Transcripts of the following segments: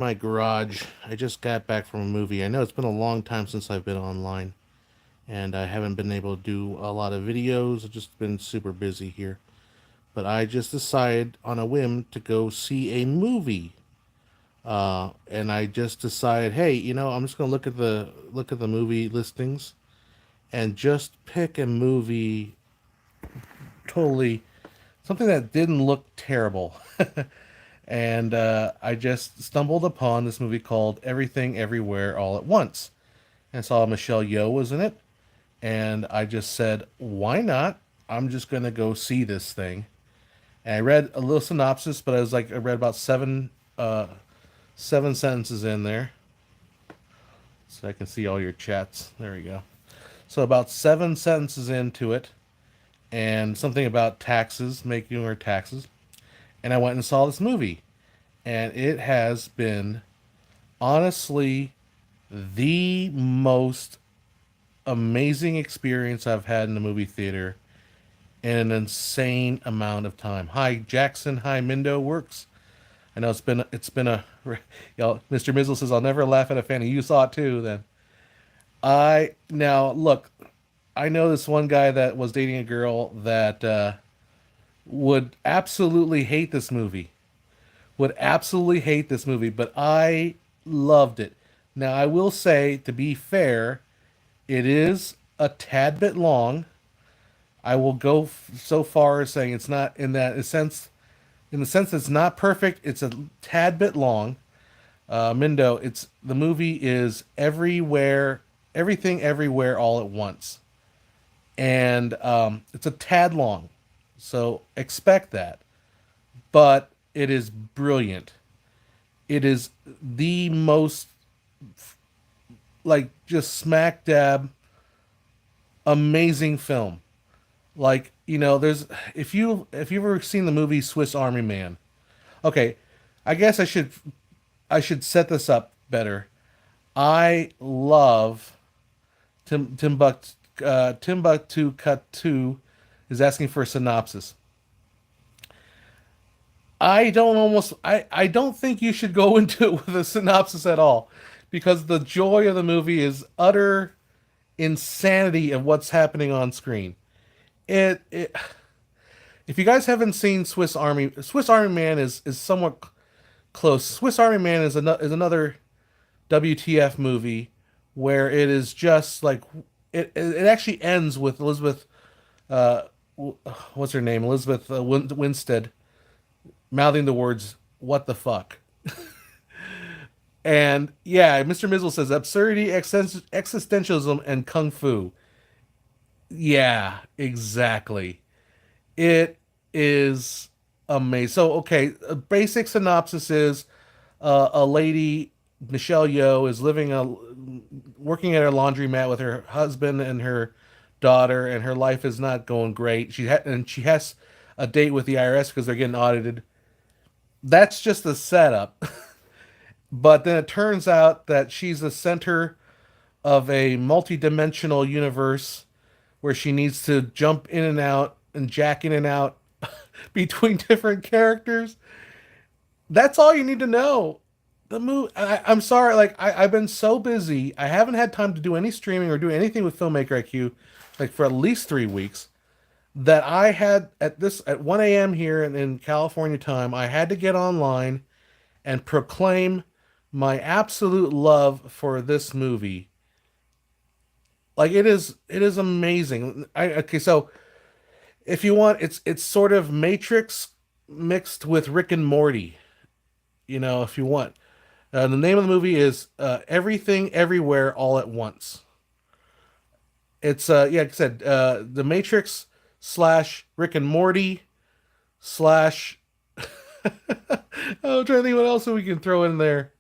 My garage. I just got back from a movie. I know it's been a long time since I've been online, and I haven't been able to do a lot of videos. I've just been super busy here. But I just decided on a whim to go see a movie. And I just decided, hey, I'm just gonna look at the movie listings and just pick a movie totally something that didn't look terrible. And I just stumbled upon this movie called Everything Everywhere All at Once, and saw Michelle Yeoh was in it, and I just said, why not? I'm just gonna go see this thing. And I read a little synopsis, but I read about seven sentences in there, so I can see all your chats. There we go. So about seven sentences into it, and something about taxes, making your taxes, and I went and saw this movie, and it has been honestly the most amazing experience I've had in the movie theater in an insane amount of time. Hi Jackson, hi Mindo Works. I know it's been a Mr. Mizzle says I'll never laugh at a fan. You saw it too then. I now look, I know this one guy that was dating a girl that would absolutely hate this movie. Would absolutely hate this movie, but I loved it. Now I will say, to be fair, it is a tad bit long. I will go so far as saying it's not in the sense it's not perfect. It's a tad bit long. Mindo, it's the movie is everywhere, everything, everywhere, all at once, and it's a tad long, so expect that. But it is brilliant. It is the most like just smack dab amazing film. Like, there's if you've ever seen the movie Swiss Army Man. Okay, I guess I should set this up better. I love Timbuktu Cut 2 is asking for a synopsis. I don't think you should go into it with a synopsis at all, because the joy of the movie is utter insanity of what's happening on screen. It if you guys haven't seen Swiss Army Man is somewhat close. Swiss Army Man is another WTF movie where it is just like it actually ends with Elizabeth uh what's her name, Elizabeth Winstead mouthing the words "What the fuck." And yeah, Mr. Mizzle says absurdity, existentialism, and kung fu. Yeah, exactly. It is amazing. So, okay, a basic synopsis is a lady, Michelle Yeoh, is working at her laundromat with her husband and her daughter, and her life is not going great. And she has a date with the IRS because they're getting audited. That's just the setup. But then it turns out that she's the center of a multi-dimensional universe where she needs to jump in and out and jack in and out between different characters. That's all you need to know. The movie. I'm sorry, like I've been so busy, I haven't had time to do any streaming or do anything with Filmmaker IQ, like for at least 3 weeks. That I had at 1 a.m. here in California time, I had to get online and proclaim my absolute love for this movie. Like it is amazing. Okay, so if you want, it's sort of Matrix mixed with Rick and Morty. If you want, the name of the movie is Everything Everywhere All at Once. It's yeah, like I said, the Matrix slash Rick and Morty slash. I'm trying to think what else we can throw in there.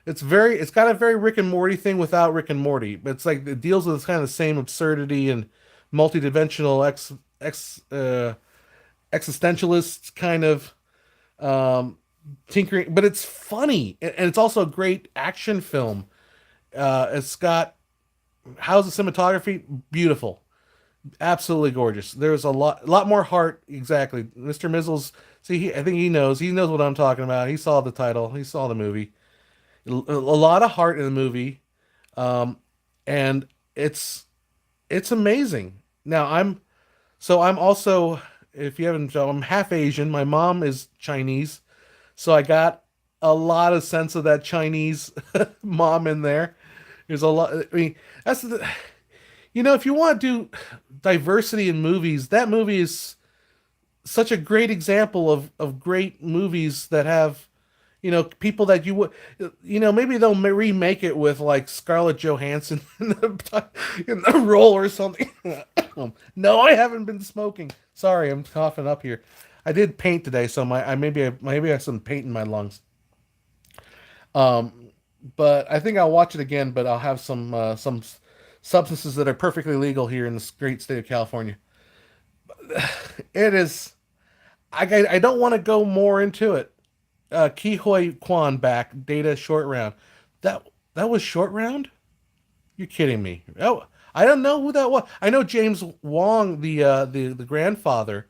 It's got a very Rick and Morty thing without Rick and Morty. But it's like it deals with this kind of the same absurdity and multidimensional existentialist kind of um, tinkering. But it's funny, and it's also a great action film. It's got how's the cinematography? Beautiful, absolutely gorgeous. There's a lot more heart. Exactly, Mr. Mizzles. See, I think he knows. He knows what I'm talking about. He saw the title. He saw the movie. A lot of heart in the movie, um, and it's it's amazing. Now I'm also, if you haven't, so I'm half Asian. My mom is Chinese, so I got a lot of sense of that Chinese mom in there. There's a lot. I mean, that's the, if you want to do diversity in movies, that movie is such a great example of great movies that have, people that you would, maybe they'll remake it with like Scarlett Johansson in the role or something. No, I haven't been smoking. Sorry, I'm coughing up here. I did paint today, so maybe I have some paint in my lungs. Um, but I think I'll watch it again. But I'll have some substances that are perfectly legal here in this great state of California. It is. I don't want to go more into it. Ki Hoi Kwan back, Data short round. That that was short round? You're kidding me. Oh, I don't know who that was. I know James Wong, the grandfather.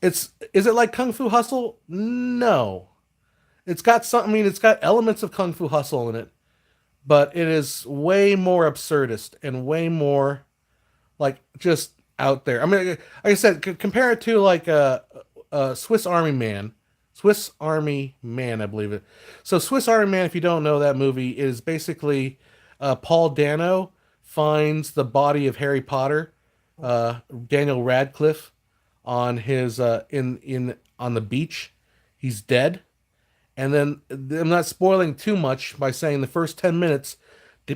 Is it like Kung Fu Hustle? No. It's got some. I mean, it's got elements of Kung Fu Hustle in it, but it is way more absurdist and way more like just out there. I mean, like I said, compare it to like Swiss Army Man. Swiss Army Man, I believe it. So Swiss Army Man, if you don't know that movie, is basically Paul Dano finds the body of Harry Potter, Daniel Radcliffe, on his in on the beach. He's dead, and then I'm not spoiling too much by saying the first 10 minutes,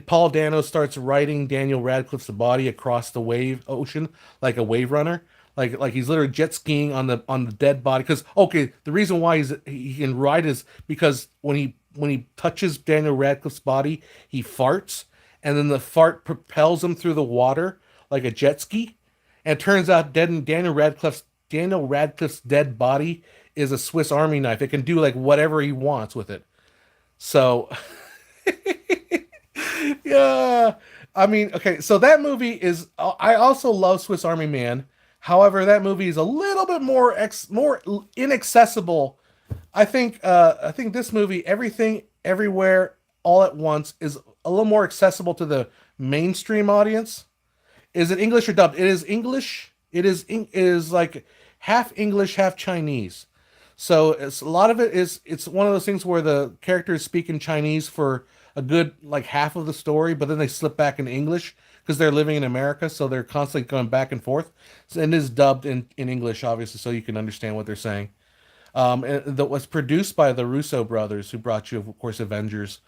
Paul Dano starts riding Daniel Radcliffe's body across the wave ocean like a wave runner. Like he's literally jet skiing on the dead body. Because okay, the reason why he can ride is because when he touches Daniel Radcliffe's body, he farts, and then the fart propels him through the water like a jet ski. And it turns out Daniel Radcliffe's dead body is a Swiss Army knife. It can do like whatever he wants with it. So yeah, I mean, okay, so that movie is. I also love Swiss Army Man. However, that movie is a little bit more inaccessible. I think this movie, Everything, Everywhere, All at Once, is a little more accessible to the mainstream audience. Is it English or dubbed? It is English. It is like half English, half Chinese. So it's a lot of it is it's one of those things where the characters speak in Chinese for a good like half of the story, but then they slip back into English because they're living in America, so they're constantly going back and forth. So, and it is dubbed in English, obviously, so you can understand what they're saying. And that was produced by the Russo brothers, who brought you, of course, Avengers.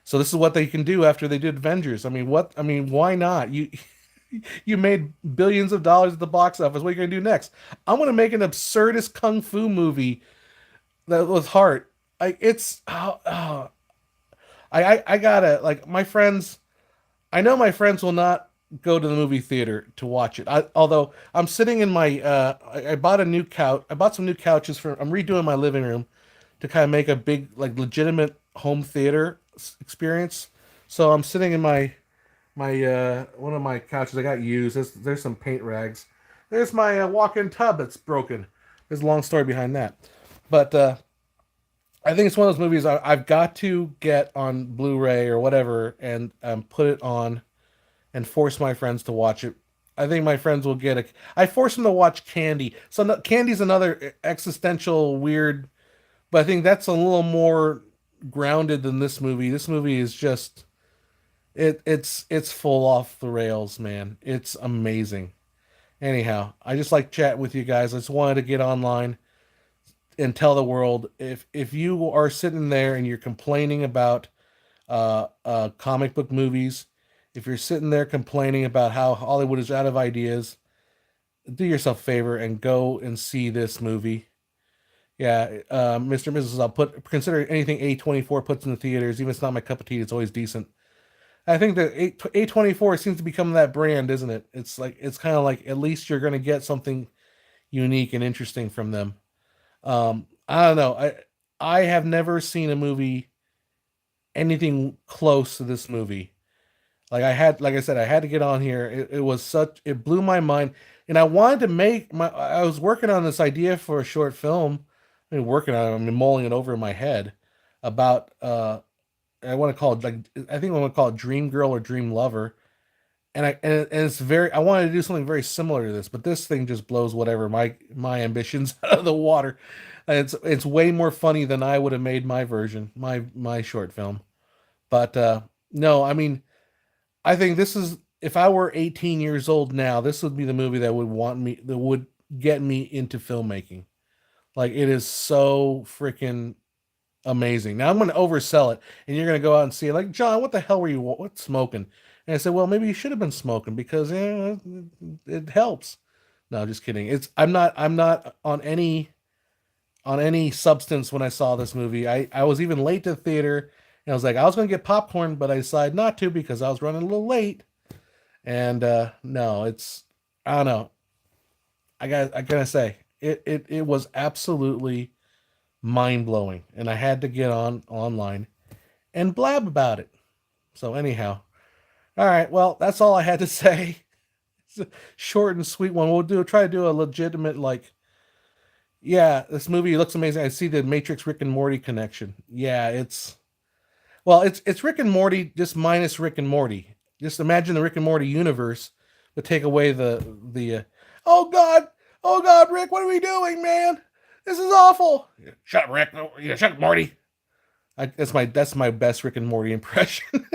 So this is what they can do after they did Avengers. I mean, what? I mean, why not? You made billions of dollars at the box office. What are you gonna do next? I'm gonna make an absurdist kung fu movie that with heart. I gotta like my friends. I know my friends will not go to the movie theater to watch it. Although I'm sitting in my, I bought a new couch. I bought some new couches for. I'm redoing my living room to kind of make a big, like, legitimate home theater experience. So I'm sitting in my one of my couches I got used. There's some paint rags. There's my walk-in tub that's broken. There's a long story behind that, but I think it's one of those movies I've got to get on Blu-ray or whatever and put it on and force my friends to watch it. I think my friends will get it. I force them to watch Candy. So no, Candy's another existential weird, but I think that's a little more grounded than this movie. This movie is just it's full off the rails, man. It's amazing. Anyhow, I just like chatting with you guys. I just wanted to get online and tell the world, if you are sitting there and you're complaining about comic book movies, if you're sitting there complaining about how Hollywood is out of ideas, do yourself a favor and go and see this movie. Yeah, Mr. and Mrs. I'll put consider anything A24 puts in the theaters, even if it's not my cup of tea, it's always decent. I think that A24 seems to become that brand, isn't it? It's like it's kind of like at least you're gonna get something unique and interesting from them. I don't know. I have never seen a movie anything close to this movie. Like I said, I had to get on here. It was such it blew my mind, and I wanted to make my. I was working on this idea for a short film. I mean, working on it. I mean, mulling it over in my head about I want to call it like I think I want to call it Dream Girl or Dream Lover. And it's very I wanted to do something very similar to this, but this thing just blows whatever my ambitions out of the water. And it's way more funny than I would have made my version, my short film. But no, I mean, I think this is if I were 18 years old now, this would be the movie that would get me into filmmaking. Like it is so freaking amazing. Now I'm going to oversell it, and you're going to go out and see it. Like John, what the hell were you what smoking? And I said, well, maybe you should have been smoking because it helps. No, just kidding. It's I'm not on any substance when I saw this movie. I was even late to the theater, and I was like, I was going to get popcorn, but I decided not to because I was running a little late. And no, it's I don't know. I gotta say it was absolutely mind blowing, and I had to get on online and blab about it. So anyhow, all right. Well, that's all I had to say. It's a short and sweet one. We'll do try to do a legitimate like. Yeah, this movie looks amazing. I see the Matrix Rick and Morty connection. Yeah, it's Rick and Morty just minus Rick and Morty. Just imagine the Rick and Morty universe, but take away the oh god, oh god, Rick, what are we doing, man? This is awful. Shut up, Rick. No, yeah, shut up, Morty. That's my best Rick and Morty impression.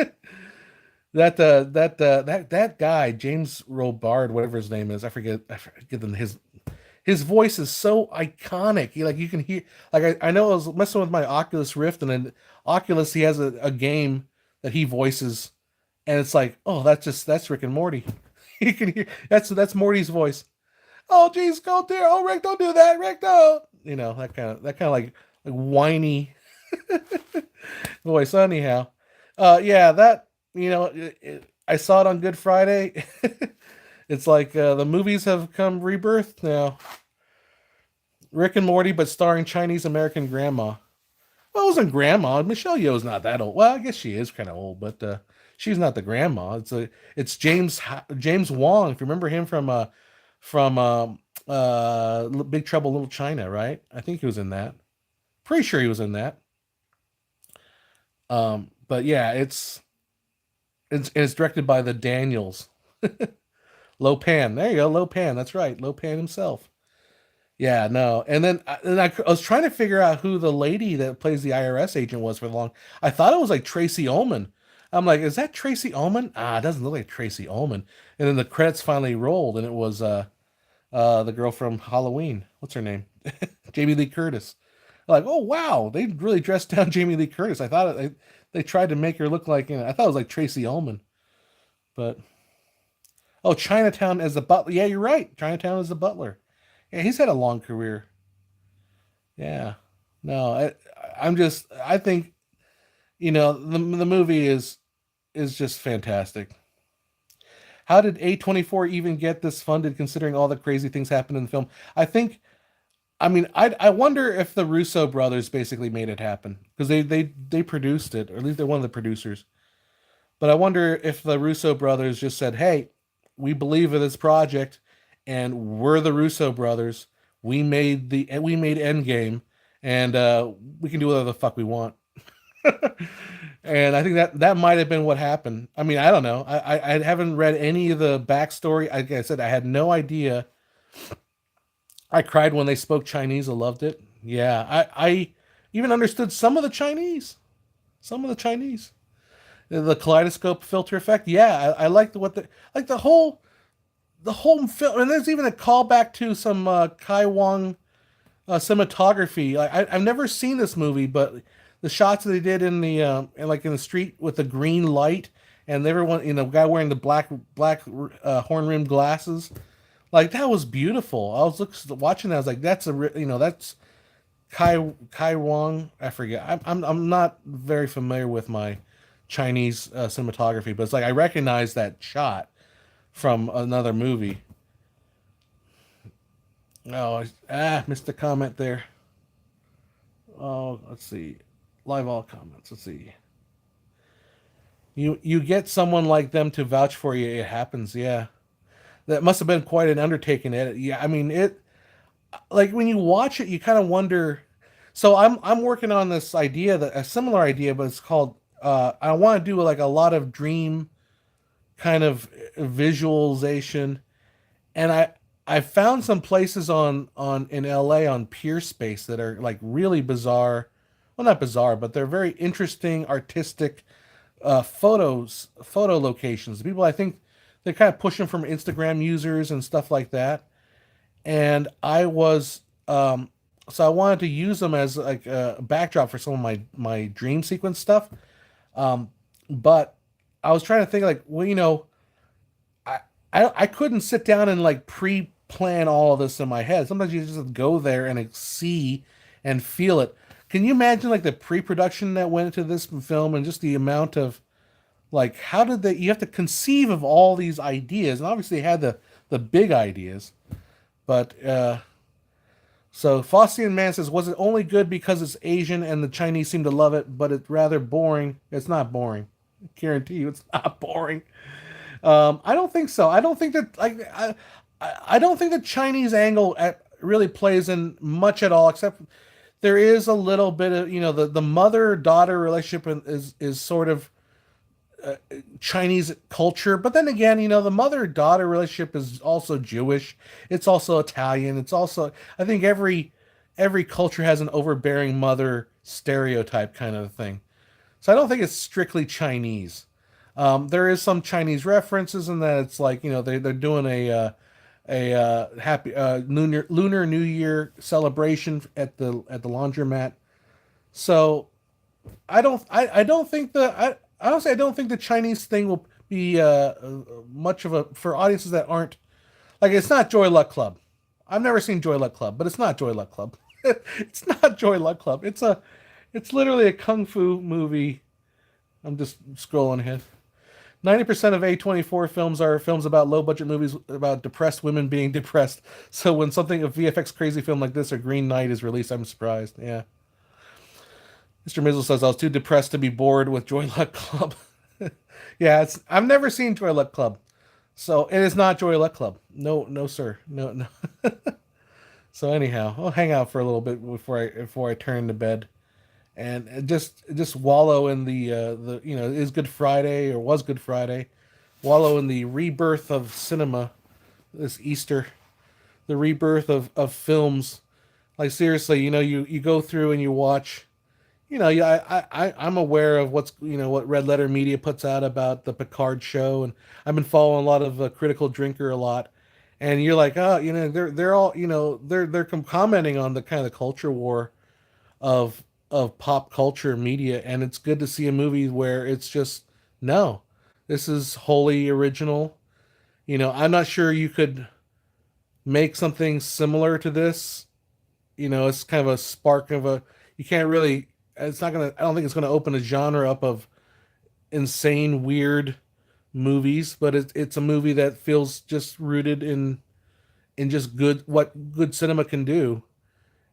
That guy James Robard, whatever his name is, I forget his voice is so iconic. You can hear I know I was messing with my Oculus Rift, and then Oculus he has a game that he voices, and it's like, oh, that's Rick and Morty. You can hear that's Morty's voice. Oh geez, go there. Oh Rick, don't do that. Rick, don't. That kind of like whiny voice. Anyhow, yeah, that I saw it on Good Friday. It's like the movies have come rebirth now. Rick and Morty, but starring Chinese American grandma. Well, it wasn't grandma. Michelle Yeoh's not that old. Well, I guess she is kind of old, but she's not the grandma. It's James Wong. If you remember him from Big Trouble in Little China, right? I think he was in that. Pretty sure he was in that. But yeah, it's directed by the Daniels. Lopan. There you go, Lopan. That's right, Lopan himself. Yeah, no. And I was trying to figure out who the lady that plays the IRS agent was for the long. I thought it was like Tracy Ullman. I'm like, is that Tracy Ullman? Ah, it doesn't look like Tracy Ullman. And then the credits finally rolled, and it was the girl from Halloween. What's her name? Jamie Lee Curtis. Like, oh wow, they really dressed down Jamie Lee Curtis. I thought they tried to make her look like I thought it was like Tracy Ullman, but oh, Chinatown as the butler. Yeah, you're right. Chinatown as the butler. Yeah, he's had a long career. Yeah. No, I think the movie is just fantastic. How did A24 even get this funded considering all the crazy things happened in the film? I mean, I wonder if the Russo brothers basically made it happen because they produced it, or at least they're one of the producers. But I wonder if the Russo brothers just said, "Hey, we believe in this project, and we're the Russo brothers. We made Endgame, and we can do whatever the fuck we want." And I think that might have been what happened. I mean, I don't know. I haven't read any of the backstory. Like I said, I had no idea. I cried when they spoke Chinese. I loved it. Yeah, I even understood some of the Chinese. Some of the Chinese. The kaleidoscope filter effect. Yeah, I liked the whole film, and there's even a callback to some Kai Wong cinematography. I've never seen this movie, but the shots that they did in the street with the green light, and everyone, guy wearing the black horn rimmed glasses, like that was beautiful. I was watching that. I was like, that's Kai Wong. I forget. I'm not very familiar with my Chinese cinematography, but it's like I recognize that shot from another movie. Oh, missed the comment there. Oh, let's see. Live all comments. Let's see. You get someone like them to vouch for you. It happens. Yeah, that must have been quite an undertaking. Yeah, I mean it. Like when you watch it, you kind of wonder. So I'm working on this idea, that a similar idea, but it's called I want to do like a lot of dream kind of visualization, and I found some places on in LA on Peerspace that are like really bizarre. Well, not bizarre, but they're very interesting, artistic photo locations. People, I think they're kind of pushing from Instagram users and stuff like that. And I was so I wanted to use them as like a backdrop for some of my dream sequence stuff. Um, but I was trying to think like, well, I I couldn't sit down and like pre-plan all of this in my head. Sometimes you just go there and like, see and feel it. Can you imagine like the pre-production that went into this film and just the amount of like how did they you have to conceive of all these ideas and obviously they had the big ideas, but so Faustian Man says, was it only good because it's Asian and the Chinese seem to love it, but it's rather boring? It's not boring. I guarantee you it's not boring. I don't think so. I don't think that like I don't think the Chinese angle really plays in much at all, except there is a little bit of the mother daughter relationship is sort of Chinese culture, but then again, the mother daughter relationship is also Jewish. It's also Italian. It's also I think every culture has an overbearing mother stereotype kind of thing. So I don't think it's strictly Chinese. There is some Chinese references in that it's like they're doing a happy lunar New Year celebration at the laundromat. So I don't think honestly I don't think the Chinese thing will be much of a for audiences that aren't like it's not Joy Luck Club. I've never seen Joy Luck Club, but it's not Joy Luck Club. It's not Joy Luck Club. It's literally a kung fu movie. I'm just scrolling ahead. 90% of A24 films are films about low budget movies about depressed women being depressed. So when something a VFX crazy film like this or Green Knight is released, I'm surprised. Yeah. Mr. Mizzle says I was too depressed to be bored with Joy Luck Club. Yeah, I've never seen Joy Luck Club. So it is not Joy Luck Club. No, no, sir. No, no. So anyhow, I'll hang out for a little bit before I turn to bed, and just wallow in the it is Good Friday or was Good Friday, wallow in the rebirth of cinema this Easter, the rebirth of films. Like seriously, you go through and you watch. Yeah, I'm aware of what Red Letter Media puts out about the Picard show, and I've been following a lot of Critical Drinker a lot, and you're like, oh, they're all, they're commenting on the kind of the culture war of pop culture media, and it's good to see a movie where it's just no, this is wholly original. I'm not sure you could make something similar to this. It's kind of a spark of a you can't really it's not gonna I don't think it's gonna open a genre up of insane weird movies, but it's a movie that feels just rooted in just good what good cinema can do,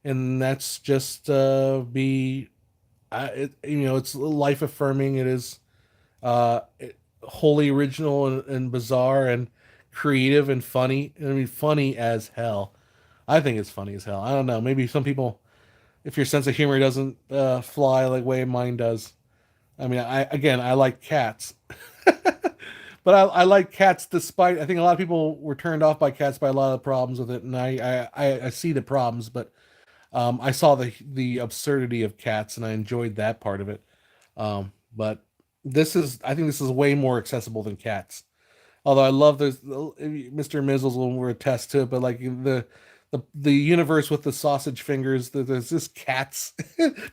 and that's just be it's life affirming. It is wholly original and bizarre and creative and funny. I mean, funny as hell. I think it's funny as hell. I don't know. Maybe some people, if your sense of humor doesn't fly like way mine does. I mean, I like Cats, but I like Cats despite. I think a lot of people were turned off by Cats by a lot of problems with it, and I see the problems, but I saw the absurdity of Cats, and I enjoyed that part of it. But I think this is way more accessible than Cats. Although I love Mr. Mizzles will attest to it, but like the universe with the sausage fingers, there's just cats,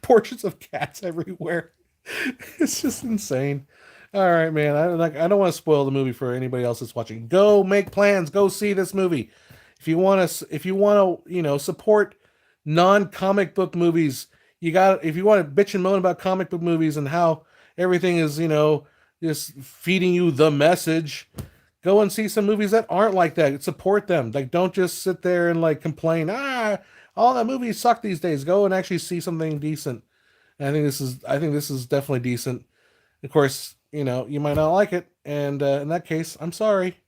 portraits of cats everywhere. It's just insane. All right, man. I don't want to spoil the movie for anybody else that's watching. Go make plans. Go see this movie. If you want to, support non-comic book movies, if you want to bitch and moan about comic book movies and how everything is, just feeding you the message, go and see some movies that aren't like that. Support them. Like, don't just sit there and like complain. All the movies suck these days. Go and actually see something decent. And I think this is definitely decent. Of course, you might not like it, and in that case, I'm sorry,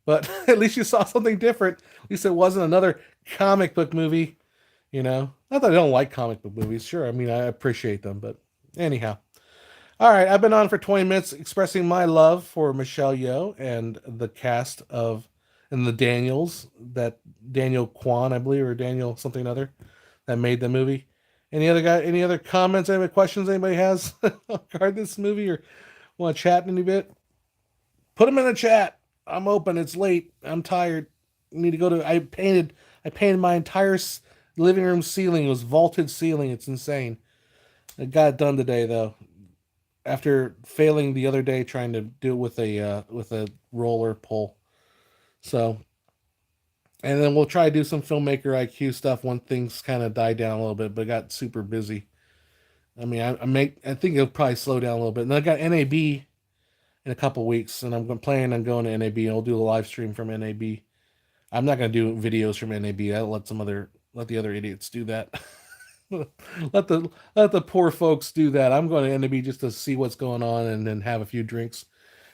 but at least you saw something different. At least it wasn't another comic book movie. Not that I don't like comic book movies. Sure, I mean I appreciate them, but anyhow. All right, I've been on for 20 minutes expressing my love for Michelle Yeoh and the cast of and the Daniels, that Daniel Kwan, I believe, or Daniel something or other, that made the movie. Any other comments, any questions anybody has regarding this movie, or want to chat any bit? Put them in the chat. I'm open. It's late. I'm tired. Need to go to. I painted my entire living room ceiling. It was vaulted ceiling. It's insane. I got it done today though. After failing the other day trying to do it with a roller pole. So, and then we'll try to do some filmmaker IQ stuff when things kind of die down a little bit. But I got super busy. I mean, I think it'll probably slow down a little bit. And I got NAB in a couple weeks, and I'm planning on going to NAB. And I'll do a live stream from NAB. I'm not going to do videos from NAB. I'll let the other idiots do that. Let the poor folks do that. I'm going to NAB just to see what's going on and then have a few drinks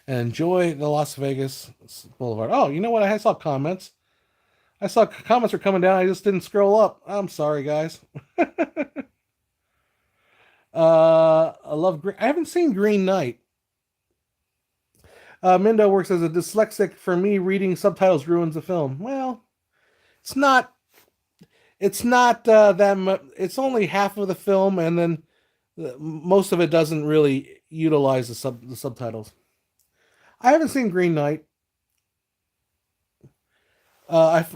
and enjoy the Las Vegas Boulevard. Oh, you know what? I saw comments. I saw comments were coming down. I just didn't scroll up. I'm sorry, guys. I love Green. I haven't seen Green Knight. Mindo works as a dyslexic. For me, reading subtitles ruins the film. Well, it's not. It's not that much. It's only half of the film, and then most of it doesn't really utilize the subtitles. I haven't seen Green Knight. I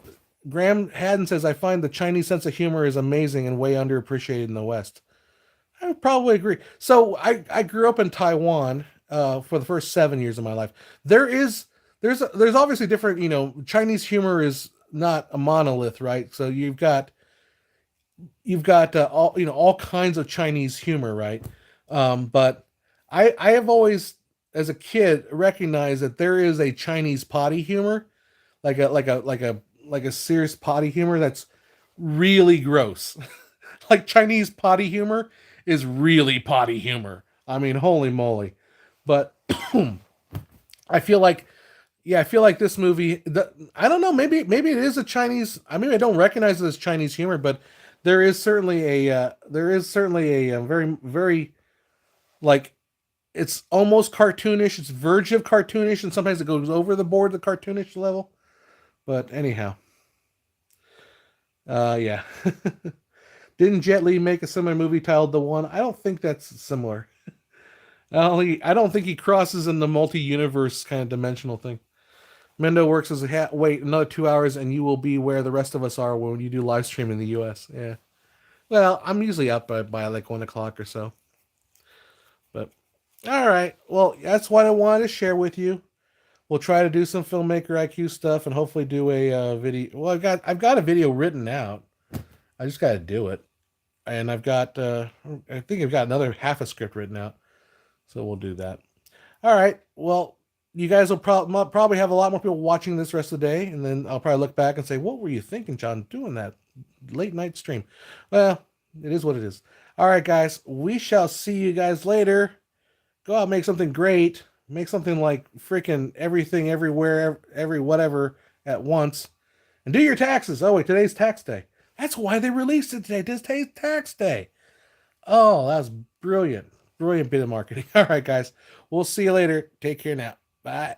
Graham Haddon says I find the Chinese sense of humor is amazing and way underappreciated in the West. I would probably agree. So I grew up in Taiwan for the first 7 years of my life. There's obviously different. Chinese humor is not a monolith, right? So you've got all kinds of Chinese humor, right? But I have always, as a kid, recognized that there is a Chinese potty humor, like a serious potty humor that's really gross. Like Chinese potty humor is really potty humor. I mean, holy moly! But I feel like, yeah, I feel like this movie. I don't know. Maybe it is a Chinese. I mean, I don't recognize it as Chinese humor, but there is certainly a very very like it's almost cartoonish. It's verge of cartoonish, and sometimes it goes over the board the cartoonish level. But anyhow, yeah. Didn't Jet Li make a similar movie titled The One? I don't think that's similar. I don't think he crosses in the multi-universe kind of dimensional thing. Mendo works as a hat. Wait another 2 hours, and you will be where the rest of us are when you do live stream in the U.S. Yeah. Well, I'm usually up by like 1 o'clock or so. But all right. Well, that's what I wanted to share with you. We'll try to do some filmmaker IQ stuff and hopefully do a video. Well, I've got a video written out. I just got to do it, and I think I've got another half a script written out. So we'll do that. All right. Well, you guys will probably have a lot more people watching this rest of the day, and then I'll probably look back and say, "What were you thinking, John, doing that late night stream?" Well, it is what it is. All right, guys. We shall see you guys later. Go out and make something great. Make something like freaking everything, everywhere, every whatever at once, and do your taxes. Oh wait, today's tax day. That's why they released it today. Today's tax day. Oh, that was brilliant. Brilliant bit of marketing. All right, guys. We'll see you later. Take care now. Bye.